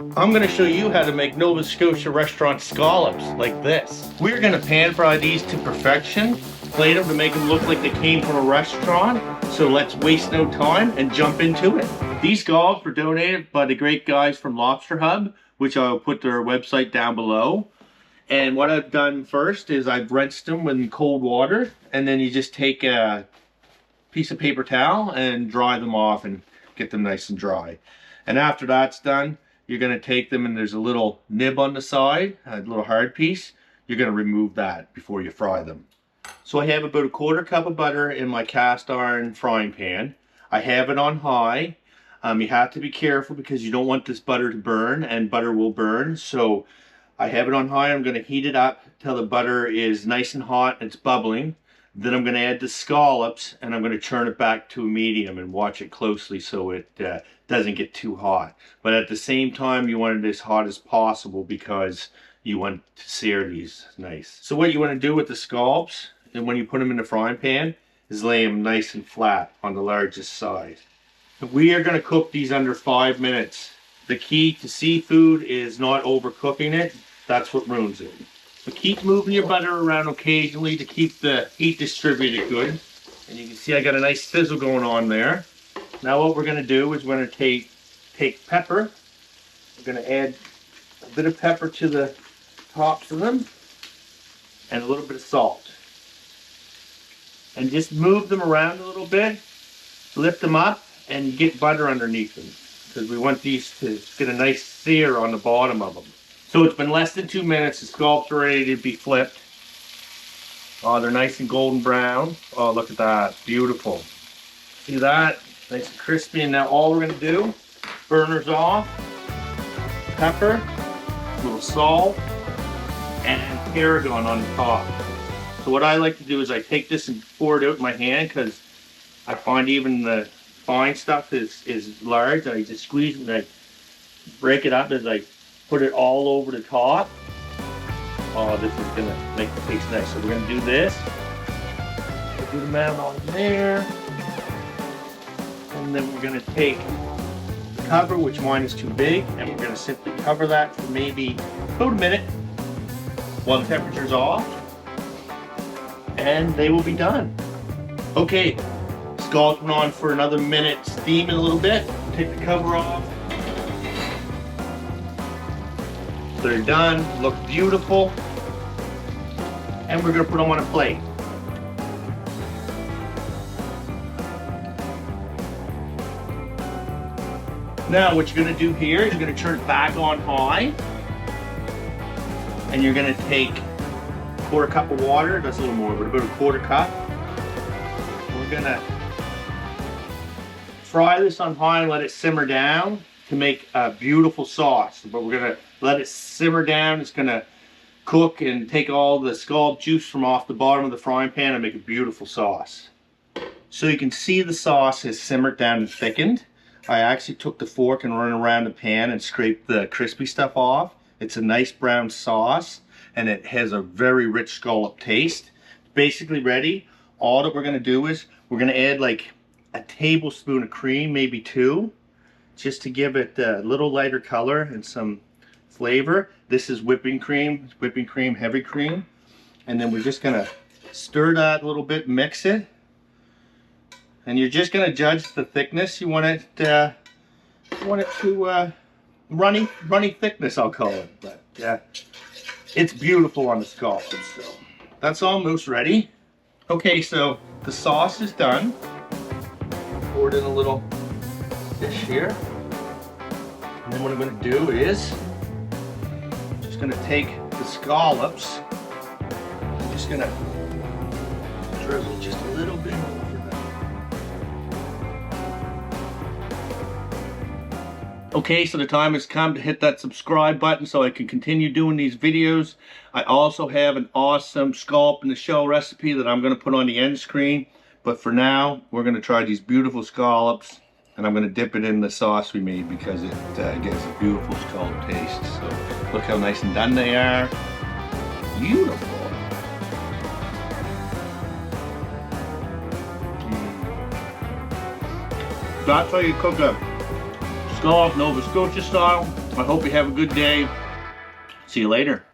I'm going to show you how to make Nova Scotia restaurant scallops like this. We're going to pan fry these to perfection, plate them to make them look like they came from a restaurant. So let's waste no time and jump into it. These scallops were donated by the great guys from Lobster Hub, which I'll put their website down below. And what I've done first is I've rinsed them in cold water, and then you just take a piece of paper towel and dry them off and get them nice and dry. And after that's done, you're going to take them, and there's a little nib on the side, a little hard piece. You're going to remove that before you fry them. So I have about a 1/4 cup of butter in my cast iron frying pan. I have it on high. You have to be careful because you don't want this butter to burn, and butter will burn. So I have it on high. I'm going to heat it up till the butter is nice and hot and it's bubbling. Then I'm going to add the scallops, and I'm going to turn it back to a medium and watch it closely so it doesn't get too hot. But at the same time, you want it as hot as possible because you want to sear these nice. So what you want to do with the scallops, and when you put them in the frying pan, is lay them nice and flat on the largest side. We are going to cook these under 5 minutes. The key to seafood is not overcooking it. That's what ruins it. But keep moving your butter around occasionally to keep the heat distributed good. And you can see I got a nice sizzle going on there. Now what we're going to do is we're going to take pepper. We're going to add a bit of pepper to the tops of them and a little bit of salt. And just move them around a little bit, lift them up, and get butter underneath them because we want these to get a nice sear on the bottom of them. So it's been less than 2 minutes. The scallops are ready to be flipped. Oh, they're nice and golden brown. Oh, look at that. Beautiful. See that? Nice and crispy. And now all we're going to do, burners off, pepper, a little salt, and tarragon on the top. So what I like to do is I take this and pour it out in my hand because I find even the fine stuff is large. I just squeeze it and I break it up as I put it all over the top. Oh, this is gonna make the taste nice. So we're gonna do this. We'll do the amount on there. And then we're gonna take the cover, which mine is too big, and we're gonna simply cover that for maybe about a minute while the temperature's off. And they will be done. Okay, scallops went on for another minute, steaming a little bit. Take the cover off. They're done, look beautiful. And we're gonna put them on a plate. Now what you're gonna do here is you're gonna turn it back on high. And you're gonna take a 1/4 cup of water, that's a little more, but about a 1/4 cup. We're gonna fry this on high and let it simmer down to make a beautiful sauce. But we're gonna let it simmer down. It's gonna cook and take all the scallop juice from off the bottom of the frying pan and make a beautiful sauce. So you can see the sauce has simmered down and thickened. I actually took the fork and run around the pan and scraped the crispy stuff off. It's a nice brown sauce and it has a very rich scallop taste. It's basically ready. All that we're gonna do is we're gonna add like a tablespoon of cream, maybe 2, just to give it a little lighter color and some flavor. This is whipping cream, heavy cream. And then we're just gonna stir that a little bit, mix it. And you're just gonna judge the thickness. You want it to runny thickness, I'll call it. But it's beautiful on the scallops. So that's almost ready. Okay, so the sauce is done. Pour it in a little dish here. And then what I'm going to do is just going to take the scallops. I'm just going to drizzle just a little bit over them. Okay, so the time has come to hit that subscribe button so I can continue doing these videos. I also have an awesome scallop in the shell recipe that I'm going to put on the end screen. But for now, we're going to try these beautiful scallops, and I'm going to dip it in the sauce we made because it gives a beautiful scallop taste. So look how nice and done they are. Beautiful. That's how you cook a scallop Nova Scotia style. I hope you have a good day. See you later.